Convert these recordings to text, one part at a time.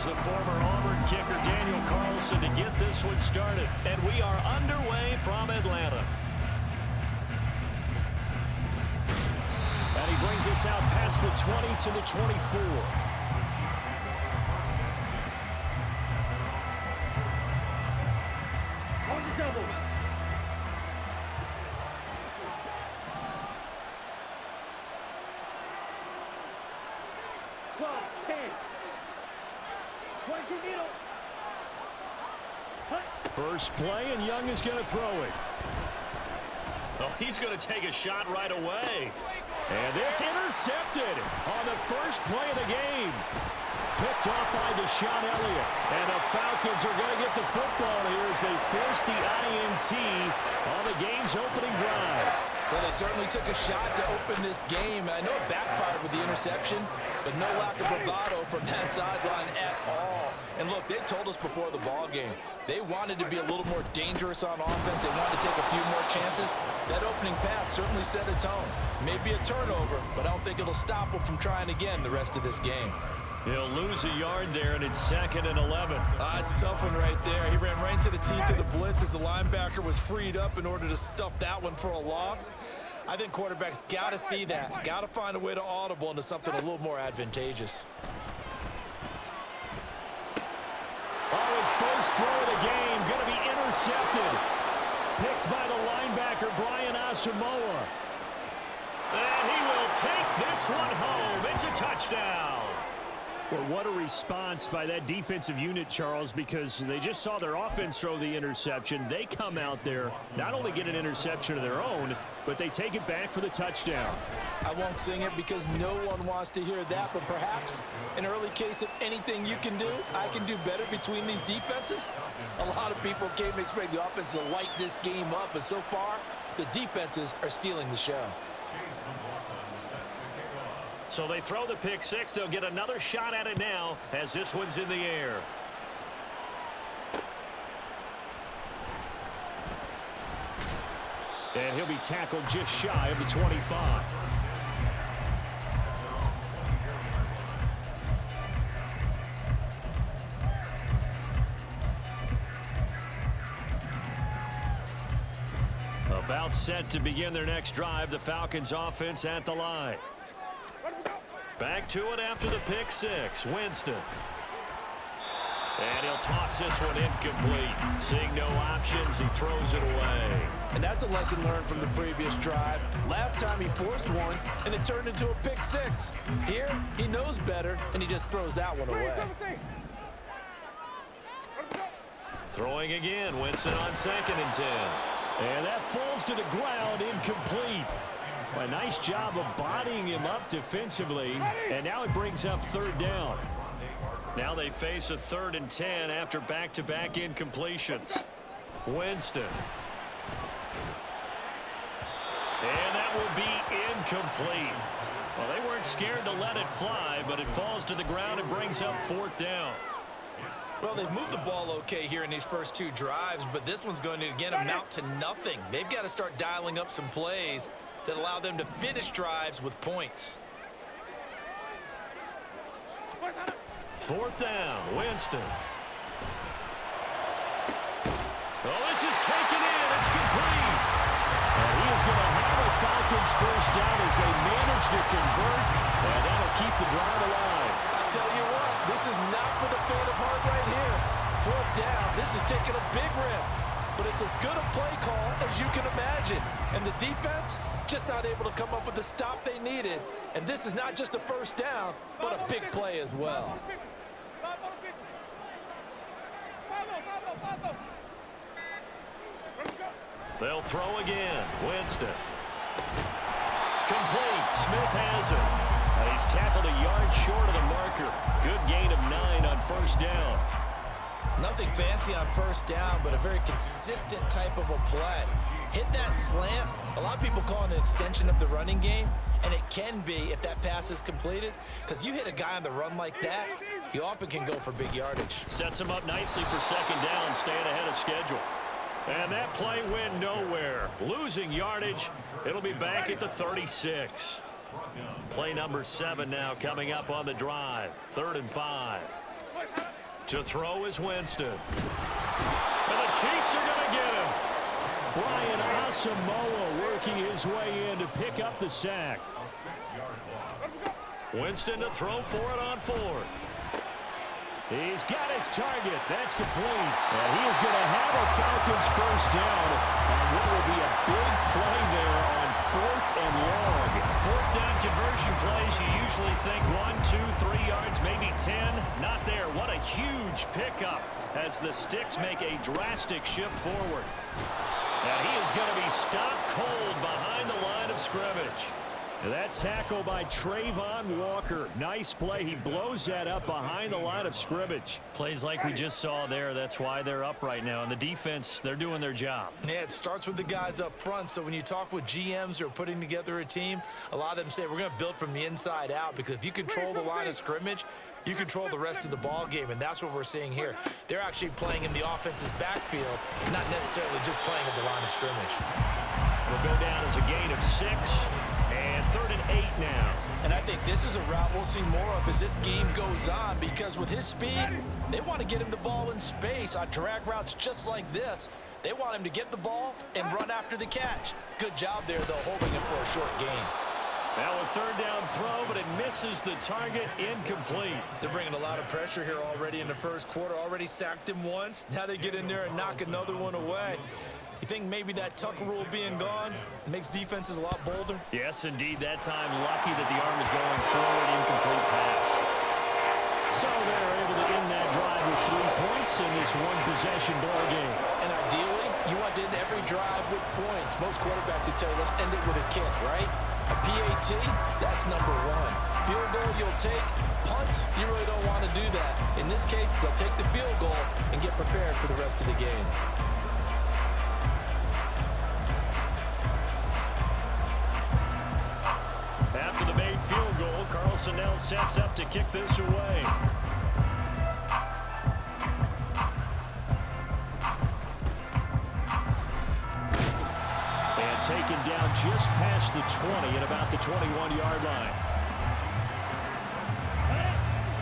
Here's the former Auburn kicker Daniel Carlson to get this one started. And we are underway from Atlanta. And he brings us out past the 20 to the 24. First play, and Young is going to throw it. Oh, he's going to take a shot right away. And this intercepted on the first play of the game. Picked off by Deshaun Elliott. And the Falcons are going to get the football here as they force the INT on the game's opening drive. Well, they certainly took a shot to open this game. I know it backfired with the interception, but no lack of bravado from that sideline at all. And look, they told us before the ball game, they wanted to be a little more dangerous on offense. They wanted to take a few more chances. That opening pass certainly set a tone. Maybe a turnover, but I don't think it'll stop them from trying again the rest of this game. He'll lose a yard there, and it's 2nd and 11. It's a tough one right there. He ran right into the teeth of the blitz as the linebacker was freed up in order to stuff that one for a loss. I think quarterbacks got to see that. Got to find a way to audible into something a little more advantageous. Oh, his first throw of the game going to be intercepted. Picked by the linebacker, Brian Asamoah. And he will take this one home. It's a touchdown. Well, what a response by that defensive unit, Charles, because they just saw their offense throw the interception. They come out there, not only get an interception of their own, but they take it back for the touchdown. I won't sing it because no one wants to hear that, but perhaps an early case of anything you can do, I can do better between these defenses. A lot of people came to expect the offense to light this game up, but so far, the defenses are stealing the show. So they throw the pick six. They'll get another shot at it now as this one's in the air. And he'll be tackled just shy of the 25. About set to begin their next drive. The Falcons offense at the line. Back to it after the pick six. Winston. And he'll toss this one incomplete. Seeing no options, he throws it away. And that's a lesson learned from the previous drive. Last time he forced one, and it turned into a pick six. Here, he knows better, and he just throws that one away. Throwing again. Winston on 2nd and 10. And that falls to the ground, incomplete. A nice job of bodying him up defensively, and now it brings up 3rd down. Now they face a 3rd and 10 after back-to-back incompletions. Winston. And that will be incomplete. Well, they weren't scared to let it fly, but it falls to the ground and brings up 4th down. Well, they've moved the ball okay here in these first 2 drives, but this one's going to, again, amount to nothing. They've got to start dialing up some plays that allow them to finish drives with points. 4th down, Winston. Oh, this is taken in. It's complete. And he is going to have a Falcons first down as they manage to convert, and that'll keep the drive alive. I tell you what, this is not for the faint of heart right here. 4th down, this is taking a big risk. But it's as good a play call as you can imagine. And the defense just not able to come up with the stop they needed. And this is not just a first down, but a big play as well. They'll throw again. Winston. Complete. Smith has it. And he's tackled a yard short of the marker. Good gain of 9 on first down. Nothing fancy on first down, but a very consistent type of a play. Hit that slant. A lot of people call it an extension of the running game, and it can be if that pass is completed, because you hit a guy on the run like that, you often can go for big yardage. Sets him up nicely for 2nd down, staying ahead of schedule. And that play went nowhere. Losing yardage. It'll be back at the 36. Play number 7 now coming up on the drive. 3rd and 5. To throw is Winston. And the Chiefs are going to get him. Brian Asamoah working his way in to pick up the sack. Winston to throw for it on 4. He's got his target. That's complete. And he is going to have a Falcons first down on what will be a big play there on 4th and long. 4th down conversion plays, you usually think 1, 2, 3 yards, maybe 10. Not there. What a huge pickup as the Sticks make a drastic shift forward. And he is going to be stopped cold behind the line of scrimmage. That tackle by Trayvon Walker. Nice play. He blows that up behind the line of scrimmage. Plays like we just saw there. That's why they're up right now. And the defense, they're doing their job. Yeah, it starts with the guys up front. So when you talk with GMs who are putting together a team, a lot of them say we're going to build from the inside out, because if you control the line of scrimmage, you control the rest of the ball game, and that's what we're seeing here. They're actually playing in the offense's backfield, not necessarily just playing at the line of scrimmage. Will go down as a gain of 6. And 3rd and 8 now. And I think this is a route we'll see more of as this game goes on, because with his speed, they want to get him the ball in space on drag routes just like this. They want him to get the ball and run after the catch. Good job there, though, holding him for a short gain. Now a 3rd down throw, but it misses the target. Incomplete. They're bringing a lot of pressure here already in the first quarter. Already sacked him once. Now they get in there and knock another one away. You think maybe that tuck rule being gone makes defenses a lot bolder? Yes, indeed. That time, lucky that the arm is going forward. Incomplete pass. So they're able to end that drive with 3 points in this one-possession ball game. And ideally, you want to end every drive with points. Most quarterbacks would tell you, let's end it with a kick, right? A PAT, that's number 1. Field goal you'll take. Punts, you really don't want to do that. In this case, they'll take the field goal and get prepared for the rest of the game. After the made field goal, Carlson now sets up to kick this away. And taken down just past the 20 at about the 21-yard line.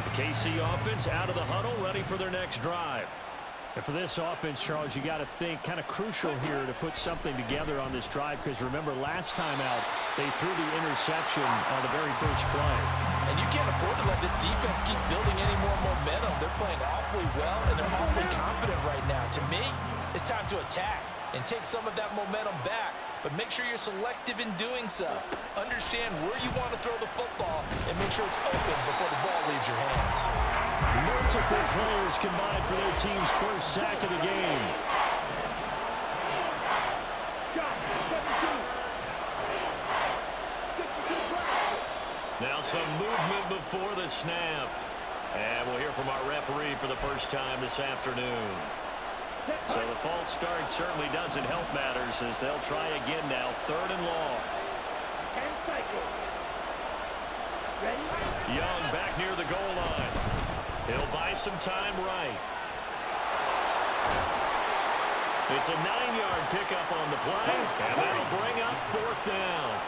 The KC offense out of the huddle, ready for their next drive. And for this offense, Charles, you got to think kind of crucial here to put something together on this drive, because remember last time out they threw the interception on the very first play. And you can't afford to let this defense keep building any more momentum. They're playing awfully well, and they're awfully confident right now. To me, it's time to attack and take some of that momentum back, but make sure you're selective in doing so. Understand where you want to throw the football and make sure it's open before the ball leaves your hands. Multiple players combined for their team's first sack of the game. Now some movement before the snap. And we'll hear from our referee for the first time this afternoon. So the false start certainly doesn't help matters as they'll try again now. 3rd and long. Young back near the goal line. He'll buy some time right. It's a 9-yard pickup on the play, and that'll bring up 4th down.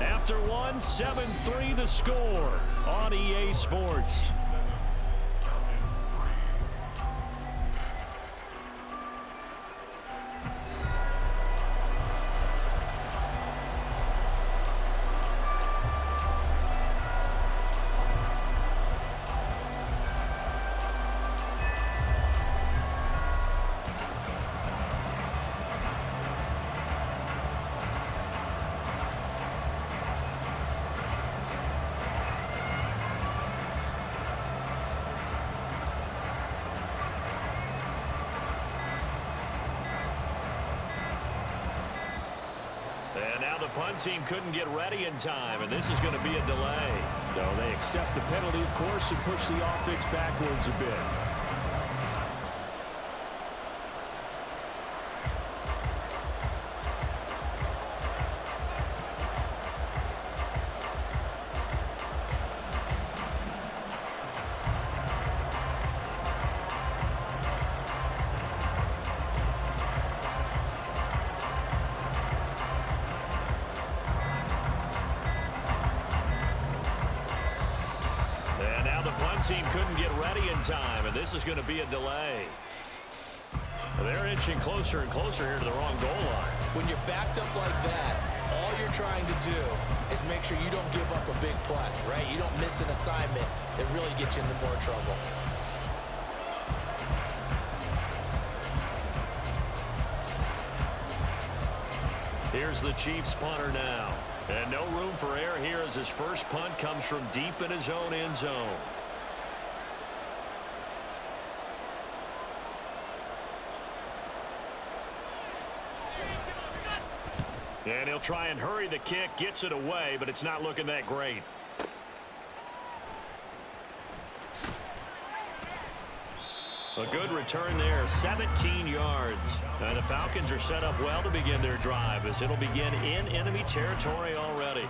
After one, 7-3 the score on EA Sports. Punt team couldn't get ready in time, and this is going to be a delay. No, they accept the penalty, of course, and push the offense backwards a bit. home team couldn't get ready in time, and this is going to be a delay. They're inching closer and closer here to the wrong goal line. When you're backed up like that, all you're trying to do is make sure you don't give up a big play, right? You don't miss an assignment that really gets you into more trouble. Here's the Chiefs punter now. And no room for error here as his first punt comes from deep in his own end zone. And he'll try and hurry the kick, gets it away, but it's not looking that great. A good return there, 17 yards. And the Falcons are set up well to begin their drive as it'll begin in enemy territory already.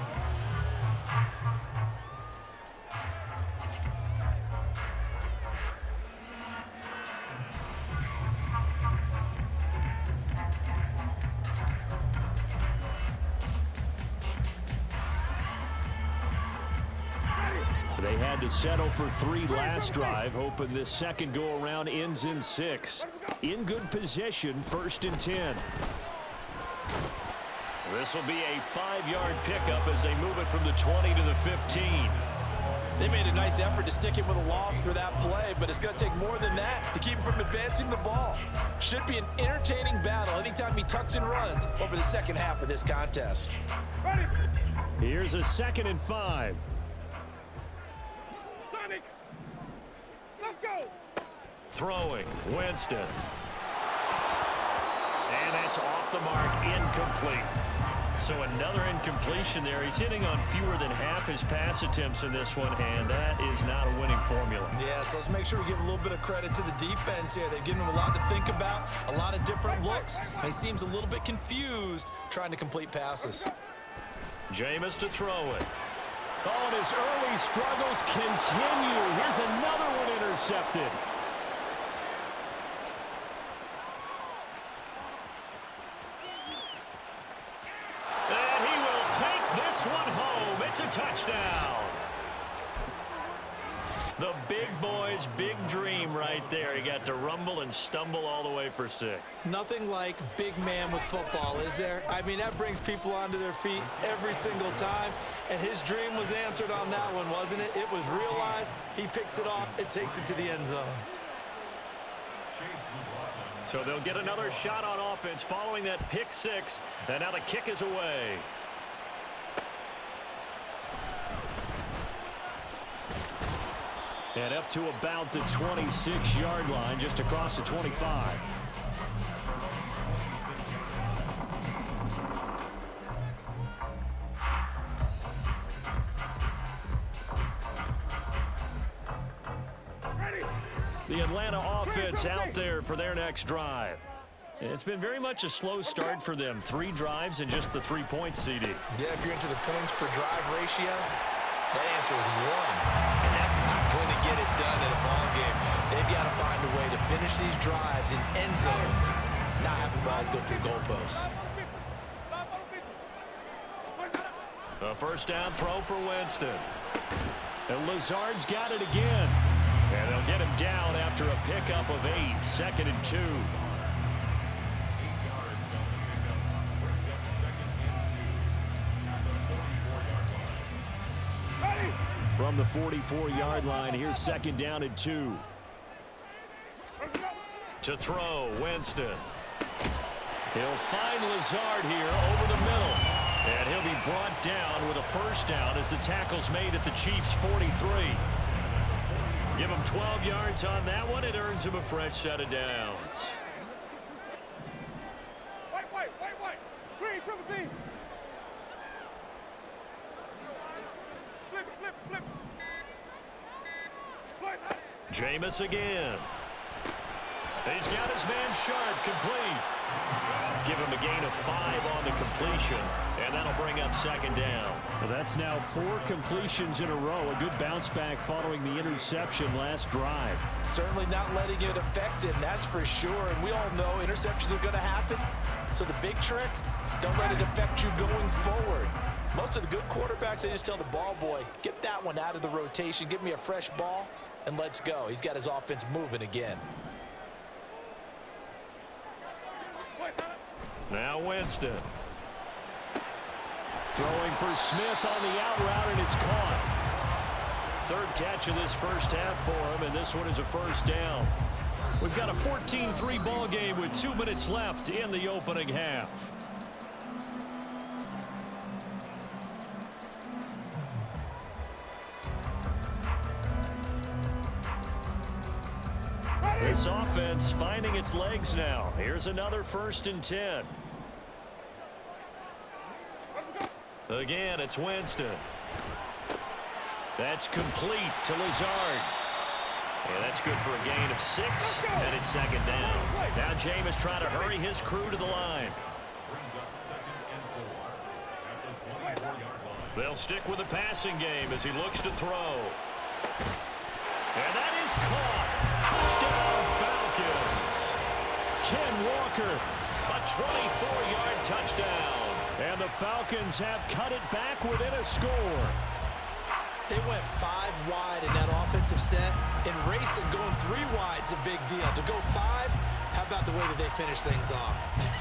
They had to settle for 3 last drive, hoping this second go-around ends in 6. In good position, 1st and 10. This will be a 5-yard pickup as they move it from the 20 to the 15. They made a nice effort to stick him with a loss for that play, but it's going to take more than that to keep him from advancing the ball. Should be an entertaining battle anytime he tucks and runs over the second half of this contest. Here's a 2nd and 5. Throwing, Winston. And that's off the mark, incomplete. So another incompletion there. He's hitting on fewer than half his pass attempts in this one, and that is not a winning formula. Yeah, so let's make sure we give a little bit of credit to the defense here. They've given him a lot to think about, a lot of different looks, and he seems a little bit confused trying to complete passes. Jameis to throw it. Oh, and his early struggles continue. Here's another one intercepted. One home. It's a touchdown. The big boy's big dream right there. He got to rumble and stumble all the way for 6. Nothing like big man with football, is there? I mean, that brings people onto their feet every single time. And his dream was answered on that one, wasn't it? It was realized. He picks it off and takes it to the end zone. So they'll get another shot on offense following that pick 6. And now the kick is away. And up to about the 26-yard line, just across the 25. The Atlanta offense out there for their next drive. It's been very much a slow start for them. 3 drives and just the 3 points, CD. Yeah, if you're into the points per drive ratio, that answer is 1. And that's not going to get it done in a ball game. They've got to find a way to finish these drives in end zones, not having balls go through goalposts. A first down throw for Winston. And Lazard's got it again. And they'll get him down after a pickup of 8. 2nd and 2. From the 44-yard line, here's 2nd down and 2. To throw, Winston. He'll find Lazard here over the middle. And he'll be brought down with a first down as the tackle's made at the Chiefs' 43. Give him 12 yards on that one. It earns him a fresh set of downs. Jameis again. He's got his man sharp, complete. Give him a gain of 5 on the completion, and that'll bring up 2nd down. Well, that's now 4 completions in a row. A good bounce back following the interception last drive. Certainly not letting it affect him, that's for sure. And we all know interceptions are going to happen. So the big trick, don't let it affect you going forward. Most of the good quarterbacks, they just tell the ball boy, get that one out of the rotation, give me a fresh ball, and let's go. He's got his offense moving again. Now Winston. Throwing for Smith on the out route, and it's caught. Third catch of this first half for him, and this one is a first down. We've got a 14-3 ball game with 2 minutes left in the opening half. This offense finding its legs now. Here's another 1st and 10. Again, it's Winston. That's complete to Lazard. Yeah, that's good for a gain of 6, and it's 2nd down. Now Jameis trying to hurry his crew to the line. They'll stick with the passing game as he looks to throw. And that is caught. Touchdown, Falcons. Ken Walker, a 24-yard touchdown. And the Falcons have cut it back within a score. They went 5 wide in that offensive set. In racing, going 3 wide's a big deal. To go 5, how about the way that they finish things off?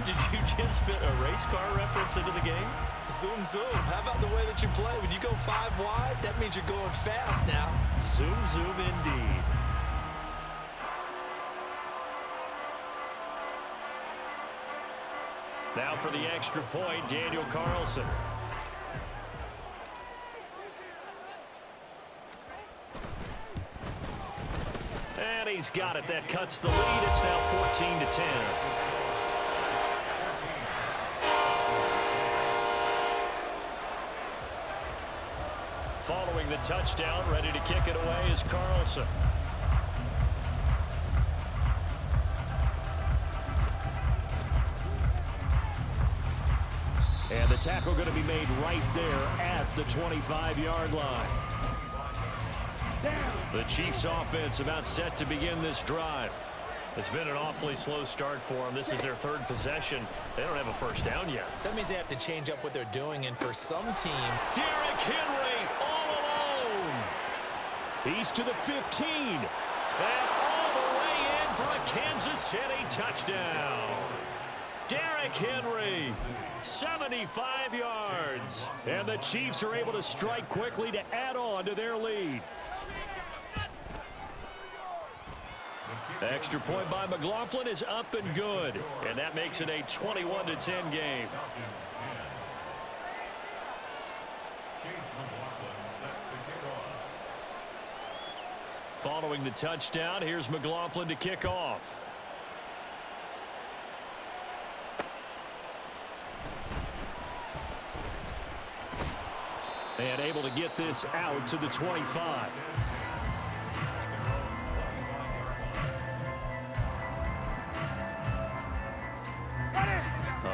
Did you just fit a race car reference into the game? Zoom, zoom. How about the way that you play? When you go 5 wide, that means you're going fast now. Zoom, zoom indeed. Now for the extra point, Daniel Carlson. And he's got it. That cuts the lead. It's now 14-10. Following the touchdown, ready to kick it away is Carlson. And the tackle going to be made right there at the 25-yard line. The Chiefs offense about set to begin this drive. It's been an awfully slow start for them. This is their 3rd possession. They don't have a first down yet. So that means they have to change up what they're doing, and for some team... Derrick Henry all alone. He's to the 15. And all the way in for a Kansas City touchdown. Derrick Henry, 75 yards. And the Chiefs are able to strike quickly to add on to their lead. Extra point by McLaughlin is up and good. And that makes it a 21-10 game. Following the touchdown, here's McLaughlin to kick off. And able to get this out to the 25.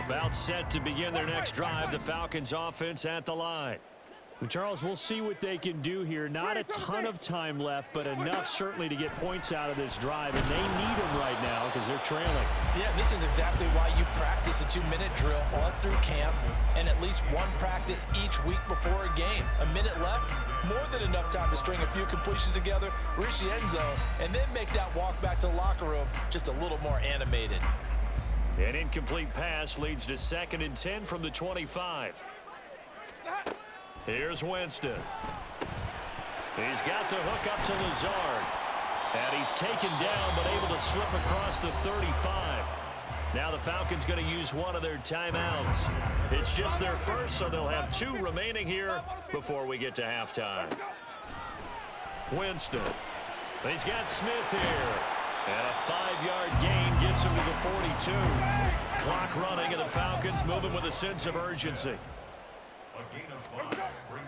About set to begin their next drive. The Falcons offense at the line. Charles, we'll see what they can do here. Not a ton of time left, but enough certainly to get points out of this drive, and they need them right now because they're trailing. Yeah, this is exactly why you practice a 2-minute drill all through camp and at least one practice each week before a game. A minute left, more than enough time to string a few completions together, reach the end zone, and then make that walk back to the locker room just a little more animated. An incomplete pass leads to 2nd and 10 from the 25. Here's Winston. He's got the hook up to Lazard. And he's taken down but able to slip across the 35. Now the Falcons going to use one of their timeouts. It's just their first, so they'll have 2 remaining here before we get to halftime. Winston. He's got Smith here. And a 5-yard gain gets him to the 42. Clock running, and the Falcons moving with a sense of urgency.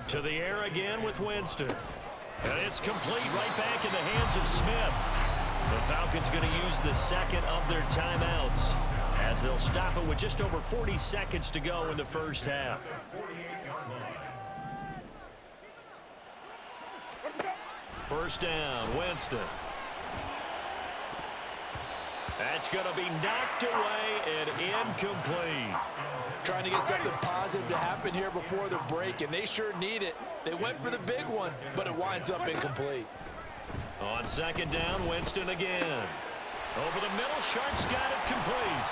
To the air again with Winston. And it's complete right back in the hands of Smith. The Falcons going to use the 2nd of their timeouts as they'll stop it with just over 40 seconds to go in the first half. First down, Winston. That's going to be knocked away and incomplete. Trying to get something positive to happen here before the break, and they sure need it. They went for the big one, but it winds up incomplete. On second down, Winston again. Over the middle, Sharp's got it complete.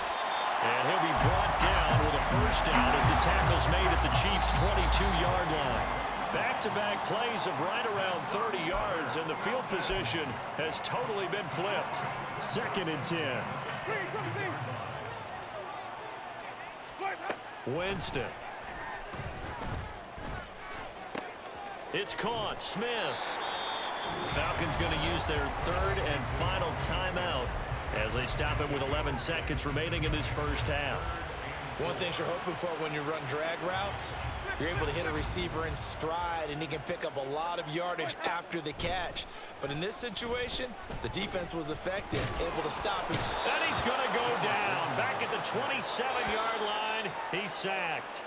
And he'll be brought down with a first down as the tackle's made at the Chiefs' 22-yard line. Back-to-back plays of right around 30 yards, and the field position has totally been flipped. 2nd and 10. Winston. It's caught. Smith. Falcons going to use their 3rd and final timeout as they stop it with 11 seconds remaining in this first half. One thing you're hoping for when you run drag routes, you're able to hit a receiver in stride, and he can pick up a lot of yardage after the catch. But in this situation, the defense was effective, able to stop him. And he's going to go down. Back at the 27-yard line, he's sacked.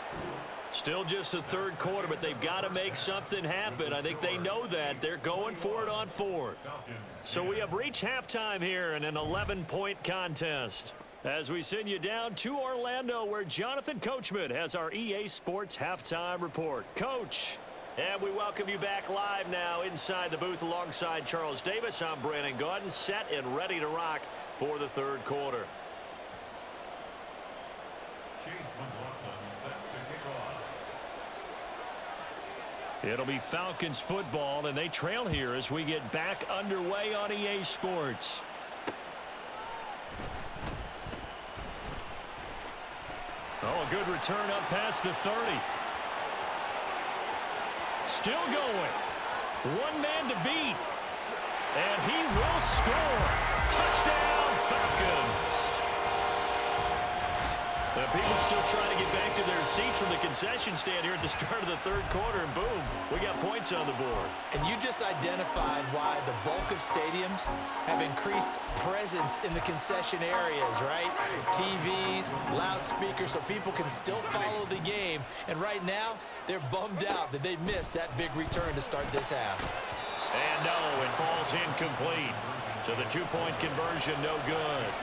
Still just the 3rd quarter, but they've got to make something happen. I think they know that. They're going for it on 4th. So we have reached halftime here in an 11-point contest. As we send you down to Orlando, where Jonathan Coachman has our EA Sports Halftime Report. Coach, and we welcome you back live now inside the booth alongside Charles Davis. I'm Brandon Gaudin, set and ready to rock for the 3rd quarter. It'll be Falcons football, and they trail here as we get back underway on EA Sports. Oh, a good return up past the 30. Still going. One man to beat. And he will score. Touchdown, Falcons. The people still trying to get back to their seats from the concession stand here at the start of the 3rd quarter, and boom, we got points on the board. And you just identified why the bulk of stadiums have increased presence in the concession areas, right? TVs, loudspeakers, so people can still follow the game. And right now, they're bummed out that they missed that big return to start this half. And no, it falls incomplete. So the 2-point conversion, no good.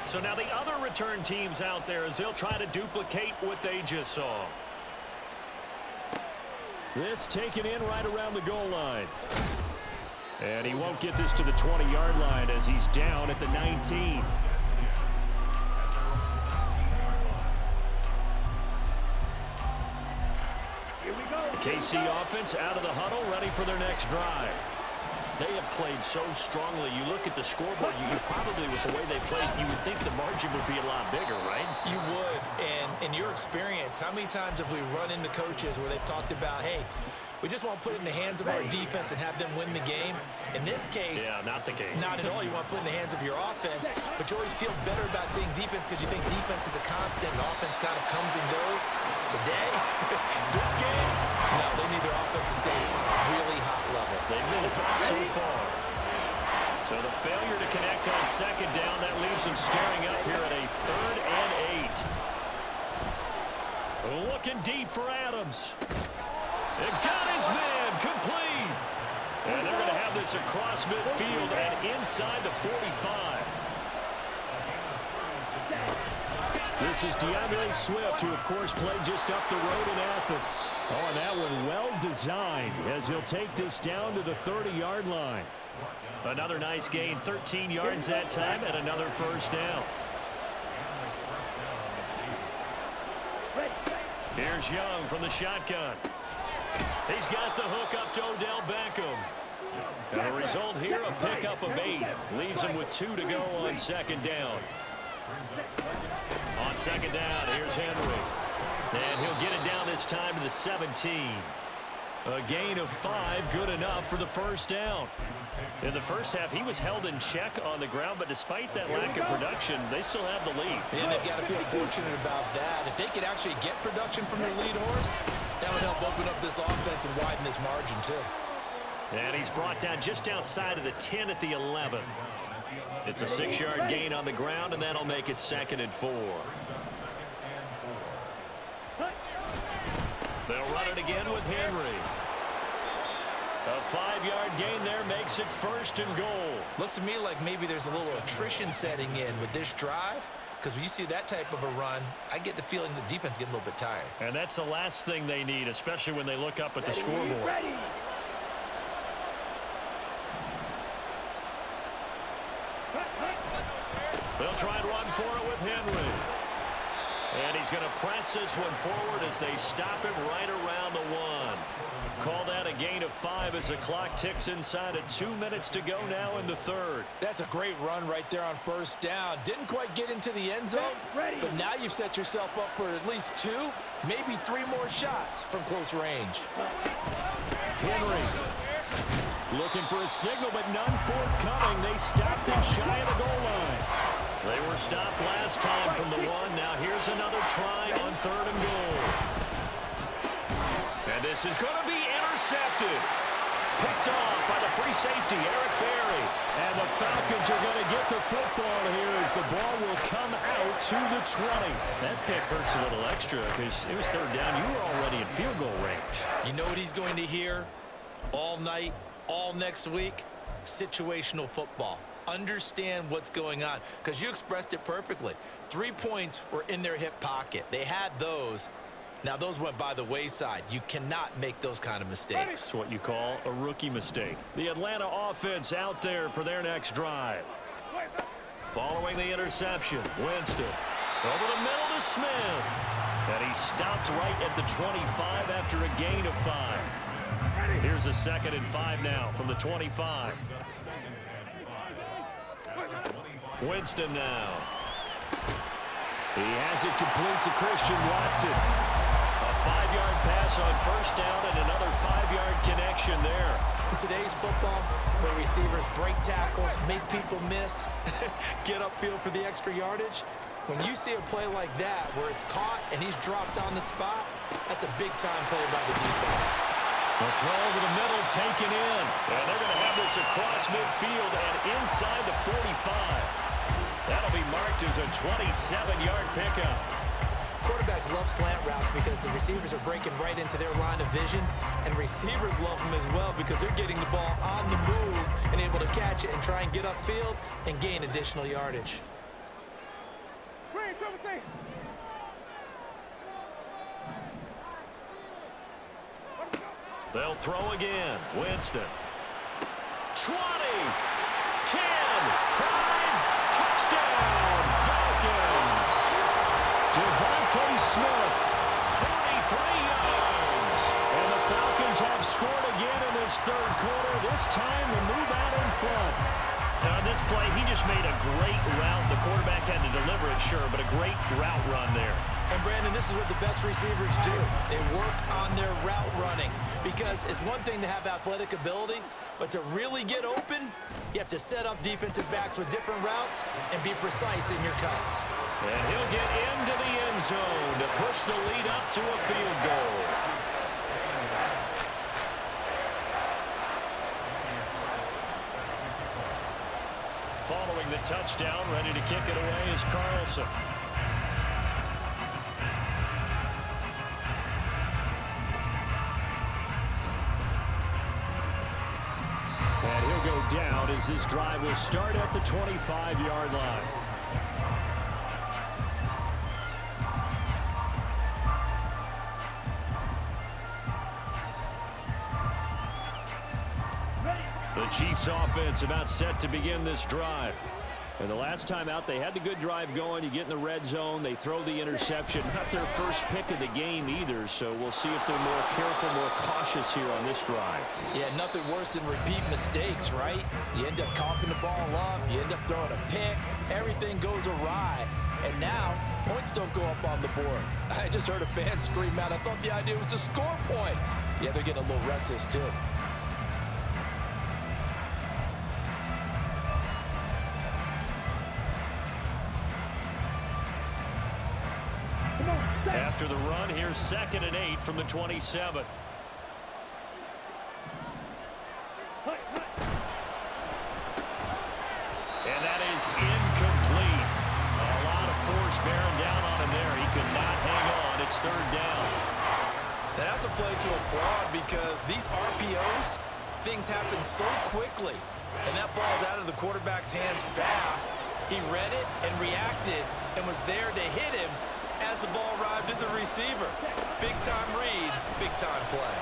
So now the other return teams out there as they'll try to duplicate what they just saw. This taken in right around the goal line. And he won't get this to the 20-yard line as he's down at the 19. The KC offense out of the huddle, ready for their next drive. They have played so strongly. You look at the scoreboard, you probably, with the way they played, you would think the margin would be a lot bigger, right? You would. And in your experience, how many times have we run into coaches where they've talked about, hey, we just want to put it in the hands of our defense and have them win the game? In this case, yeah, not the case. Not at all. You want to put it in the hands of your offense, but you always feel better about seeing defense because you think defense is a constant and offense kind of comes and goes. Today, this game, no, they need their offense to stay on a really hot level. They've been hot so far. So the failure to connect on 2nd down, that leaves them staring up here at a 3rd and 8. Looking deep for Adams. It got his man complete. And they're going to have this across midfield and inside the 45. This is DeAndre Swift, who, of course, played just up the road in Athens. Oh, and that one well designed as he'll take this down to the 30-yard line. Another nice gain, 13 yards that time, and another first down. Here's Young from the shotgun. He's got the hook up to Odell Beckham. And the result here, a pickup of 8. Leaves him with 2 to go on 2nd down. On 2nd down, here's Henry. And he'll get it down this time to the 17. A gain of 5, good enough for the first down. In the first half, he was held in check on the ground, but despite that lack of production, they still have the lead. And they've got to feel fortunate about that. If they could actually get production from their lead horse, that would help open up this offense and widen this margin, too. And he's brought down just outside of the 10 at the 11. It's a 6-yard gain on the ground, and that'll make it 2nd and 4. They'll run it again with Henry. A 5-yard gain there makes it 1st and goal. Looks to me like maybe there's a little attrition setting in with this drive, because when you see that type of a run, I get the feeling the defense getting a little bit tired. And that's the last thing they need, especially when they look up at the scoreboard. They'll try and run for it with Henry. And he's going to press this one forward as they stop him right around the 1. Call that a gain of 5 as the clock ticks inside of 2 minutes to go now in the third. That's a great run right there on first down. Didn't quite get into the end zone, but now you've set yourself up for at least 2, maybe 3 more shots from close range. Henry looking for a signal, but none forthcoming. They stopped him shy of the goal line. They were stopped last time from the 1. Now here's another try on 3rd and goal. And this is going to be intercepted. Picked off by the free safety, Eric Berry. And the Falcons are going to get the football here as the ball will come out to the 20. That pick hurts a little extra because it was 3rd down. You were already in field goal range. You know what he's going to hear all night, all next week? Situational football. Understand what's going on, because you expressed it perfectly. 3 points were in their hip pocket. They had those. Now, those went by the wayside. You cannot make those kind of mistakes. That's what you call a rookie mistake. The Atlanta offense out there for their next drive. Following the interception, Winston over the middle to Smith. And he stopped right at the 25 after a gain of 5. Here's a 2nd and 5 now from the 25. Winston now. He has it complete to Christian Watson. A 5-yard pass on first down and another 5-yard connection there. In today's football, where receivers break tackles, make people miss, get upfield for the extra yardage, when you see a play like that where it's caught and he's dropped on the spot, that's a big-time play by the defense. The throw over the middle taken in. And they're going to have this across midfield and inside the 45. That'll be marked as a 27-yard pickup. Quarterbacks love slant routes because the receivers are breaking right into their line of vision, and receivers love them as well because they're getting the ball on the move and able to catch it and try and get upfield and gain additional yardage. They'll throw again. Winston. 20, 10, 5, touchdown, Falcons. Devontae Smith, 43 yards. And the Falcons have scored again in this 3rd quarter, this time to move out in front. Now, on this play, he just made a great route. The quarterback had to deliver it, sure, but a great route run there. And, Brandon, this is what the best receivers do. They work on their route running because it's one thing to have athletic ability, but to really get open, you have to set up defensive backs with different routes and be precise in your cuts. And he'll get into the end zone to push the lead up to a field goal. Following the touchdown, ready to kick it away is Carlson. And he'll go down as this drive will start at the 25-yard line. The Chiefs offense about set to begin this drive. And the last time out, they had the good drive going. You get in the red zone, they throw the interception. Not their first pick of the game either, so we'll see if they're more careful, more cautious here on this drive. Yeah, nothing worse than repeat mistakes, right? You end up coughing the ball up, you end up throwing a pick, everything goes awry. And now, points don't go up on the board. I just heard a fan scream out, I thought the idea was to score points. Yeah, they're getting a little restless too. After the run, here's 2nd and 8 from the 27. And that is incomplete. A lot of force bearing down on him there. He could not hang on. It's 3rd down. Now, that's a play to applaud because these RPOs, things happen so quickly. And that ball's out of the quarterback's hands fast. He read it and reacted and was there to hit him as the ball arrived at the receiver. Big-time read, big-time play.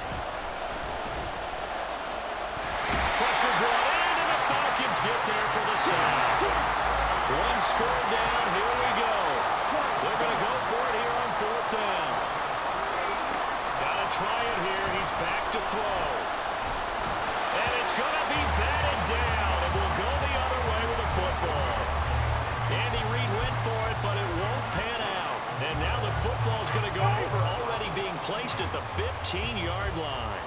Pressure brought in, and the Falcons get there for the sack. One score down, here we go. They're going to go for it here on 4th down. Got to try it here. He's back to throw. And it's going to be batted down, and we'll go the other way with the football. Andy Reid went for it, but it won't pan out. And now the football's going to go over, already being placed at the 15-yard line.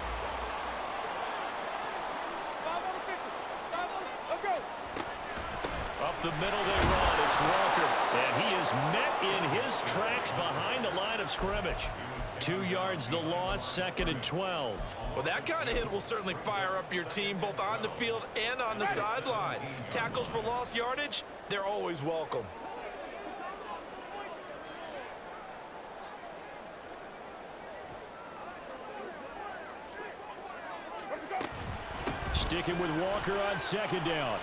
Up the middle they run. It's Walker. And he is met in his tracks behind the line of scrimmage. 2 yards the loss, 2nd and 12. Well, that kind of hit will certainly fire up your team both on the field and on the sideline. Tackles for lost yardage, they're always welcome. Sticking with Walker on 2nd down.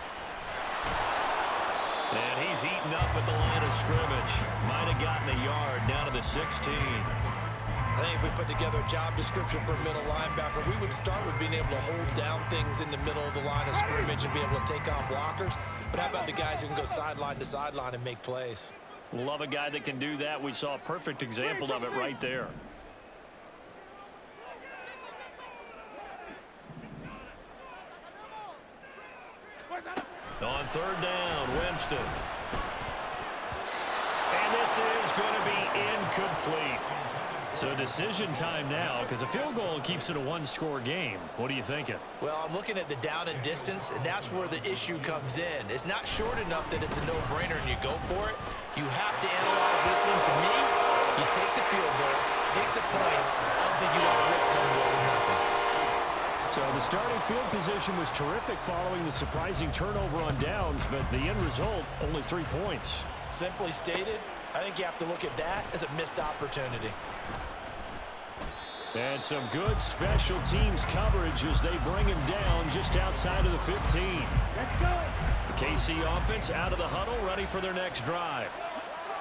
And he's eaten up at the line of scrimmage. Might have gotten a yard down to the 16. I think if we put together a job description for a middle linebacker, we would start with being able to hold down things in the middle of the line of scrimmage and be able to take on blockers. But how about the guys who can go sideline to sideline and make plays? Love a guy that can do that. We saw a perfect example of it right there. On 3rd down, Winston. And this is going to be incomplete. So decision time now, because a field goal keeps it a one-score game. What are you thinking? Well, I'm looking at the down and distance, and that's where the issue comes in. It's not short enough that it's a no-brainer and you go for it. You have to analyze this one. To me, you take the field goal, take the points. I don't think you want to risk coming away with nothing. So the starting field position was terrific following the surprising turnover on downs, but the end result, only 3 points. Simply stated, I think you have to look at that as a missed opportunity. And some good special teams coverage as they bring him down just outside of the 15. Let's go. The KC offense out of the huddle, ready for their next drive.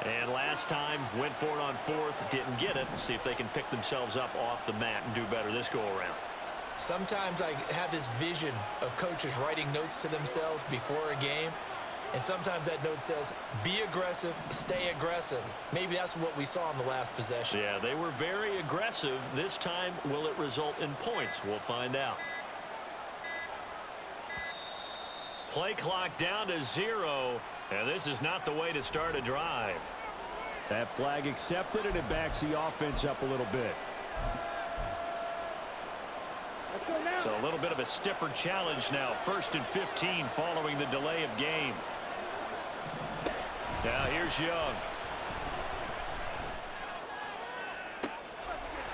And last time, went for it on 4th, didn't get it. We'll see if they can pick themselves up off the mat and do better this go-around. Sometimes I have this vision of coaches writing notes to themselves before a game, and sometimes that note says, be aggressive, stay aggressive. Maybe that's what we saw in the last possession. Yeah, they were very aggressive. This time, will it result in points? We'll find out. Play clock down to 0, and this is not the way to start a drive. That flag accepted, and it backs the offense up a little bit. So a little bit of a stiffer challenge now. 1st and 15 following the delay of game. Now here's Young.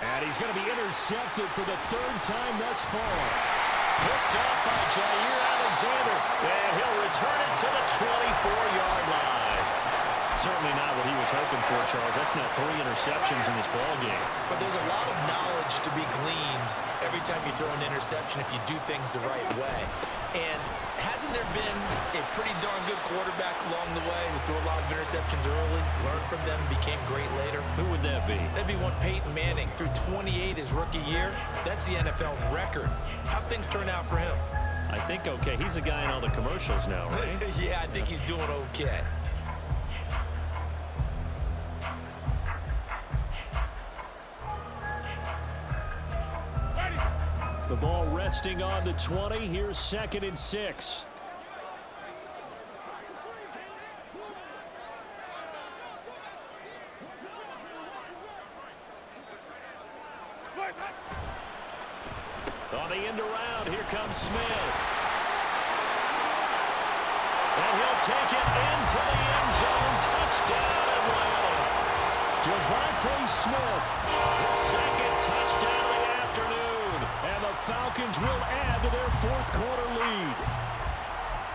And he's going to be intercepted for the 3rd time thus far. Picked up by Jair Alexander. And he'll return it to the 24-yard line. Certainly not what he was hoping for, Charles. That's now 3 interceptions in this ball game. But there's a lot of knowledge to be gleaned every time you throw an interception if you do things the right way. And hasn't there been a pretty darn good quarterback along the way who threw a lot of interceptions early, learned from them, became great later? Who would that be? That'd be one Peyton Manning. Threw 28 his rookie year. That's the NFL record. How'd things turn out for him? I think okay. He's a guy in all the commercials now, right? Yeah, I think he's doing okay. The ball resting on the 20. Here's 2nd and 6. On the end around, here comes Smith. And he'll take it into the end zone. Touchdown, Atlanta. Devontae Smith, his 2nd touchdown of the afternoon. And the Falcons will add to their 4th quarter lead.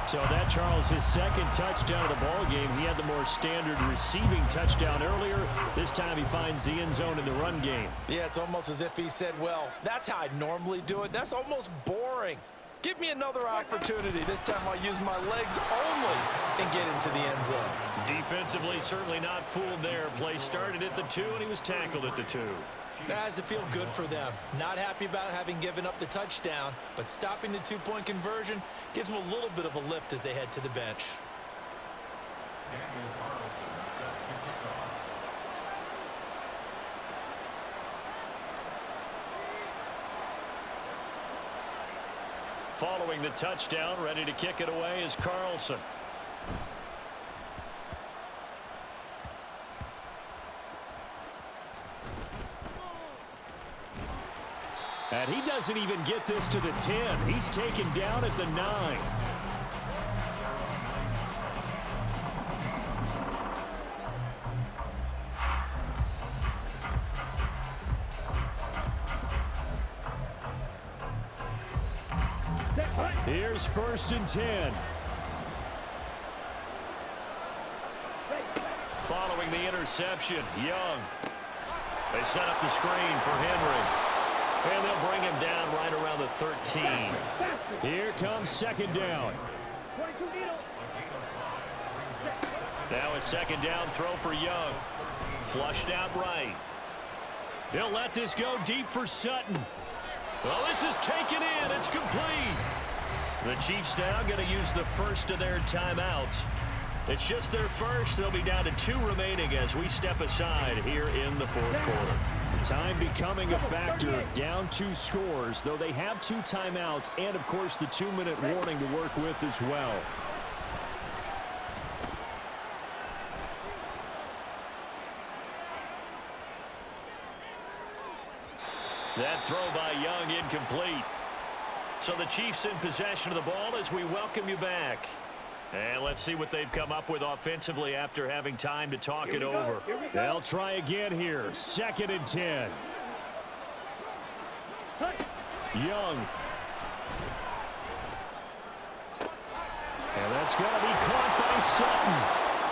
So that, Charles, his 2nd touchdown of the ball game. He had the more standard receiving touchdown earlier. This time he finds the end zone in the run game. Yeah, it's almost as if he said, well, that's how I normally do it. That's almost boring. Give me another opportunity. This time I'll use my legs only and get into the end zone. Defensively, certainly not fooled there. Play started at the 2, and he was tackled at the 2. That has to feel good for them. Not happy about having given up the touchdown, but stopping the 2-point conversion gives them a little bit of a lift as they head to the bench. Following the touchdown, ready to kick it away is Carlson. And he doesn't even get this to the 10. He's taken down at the 9. Here's 1st and 10. Following the interception, Young. They set up the screen for Henry. And they'll bring him down right around the 13. Here comes 2nd down. Now a 2nd down throw for Young. Flushed out right. They'll let this go deep for Sutton. Well, this is taken in. It's complete. The Chiefs now going to use the first of their timeouts. It's just their first. They'll be down to 2 remaining as we step aside here in the 4th quarter. Time becoming a factor. Down 2 scores, though they have 2 timeouts and, of course, the 2-minute warning to work with as well. That throw by Young incomplete. So the Chiefs in possession of the ball as we welcome you back. And let's see what they've come up with offensively after having time to talk it over. They'll try again here. 2nd and 10. Young. And that's going to be caught by Sutton.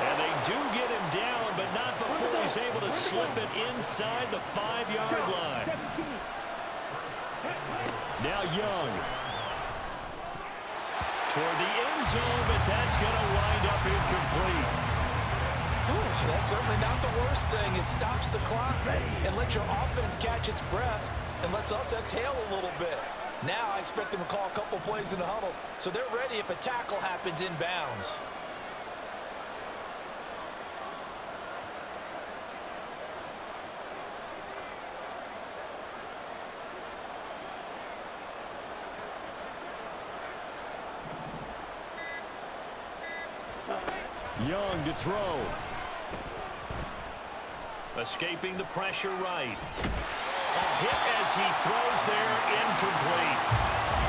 And they do get him down, but not before he's able to slip it inside the 5-yard line. Now Young. Toward the end zone, but that's going to wind up incomplete. Whew, that's certainly not the worst thing. It stops the clock and lets your offense catch its breath and lets us exhale a little bit. Now I expect them to call a couple plays in the huddle, so they're ready if a tackle happens inbounds. Young to throw. Escaping the pressure right. A hit as he throws there, incomplete.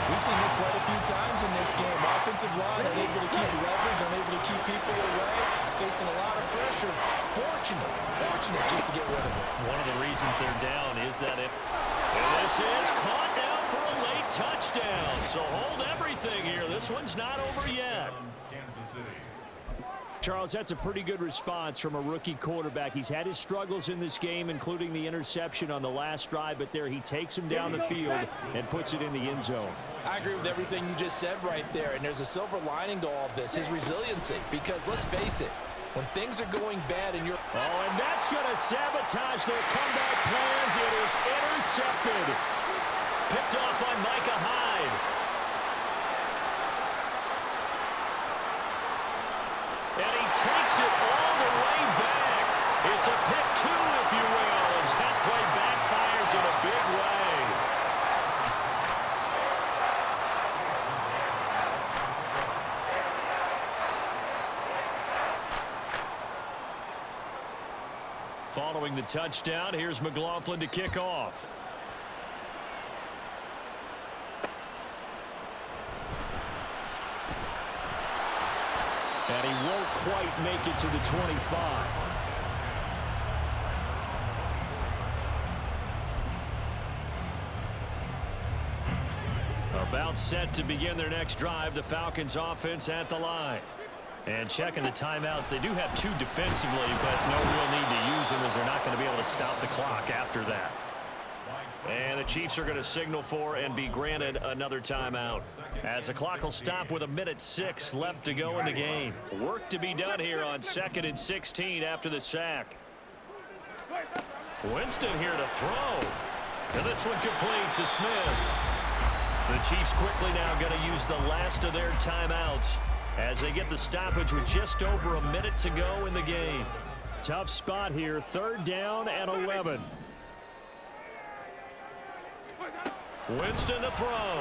We've seen this quite a few times in this game. Offensive line unable to keep leverage, unable to keep people away, facing a lot of pressure. Fortunate just to get rid of it. One of the reasons they're down is that and this is caught now for a late touchdown. So hold everything here. This one's not over yet. Charles, that's a pretty good response from a rookie quarterback. He's had his struggles in this game, including the interception on the last drive, but there he takes him down the field and puts it in the end zone. I agree with everything you just said right there, and there's a silver lining to all of this, his resiliency, because let's face it, when things are going bad and you're... Oh, and that's going to sabotage their comeback plans. It is intercepted. Picked off by Micah Hyde. And he takes it all the way back. It's a pick 2, if you will, as that play backfires in a big way. Following the touchdown, here's McLaughlin to kick off. And he won't quite make it to the 25. About set to begin their next drive, the Falcons offense at the line. And checking the timeouts, they do have 2 defensively, but no real need to use them as they're not going to be able to stop the clock after that. And the Chiefs are going to signal for and be granted another timeout. As the clock will stop with 1:06 left to go in the game. Work to be done here on 2nd and 16 after the sack. Winston here to throw. And this one complete to Smith. The Chiefs quickly now going to use the last of their timeouts as they get the stoppage with just over 1 minute to go in the game. Tough spot here, 3rd down and 11. Winston to throw.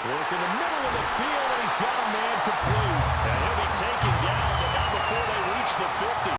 Work in the middle of the field, and he's got a man complete. And he'll be taken down, but not before they reach the 50.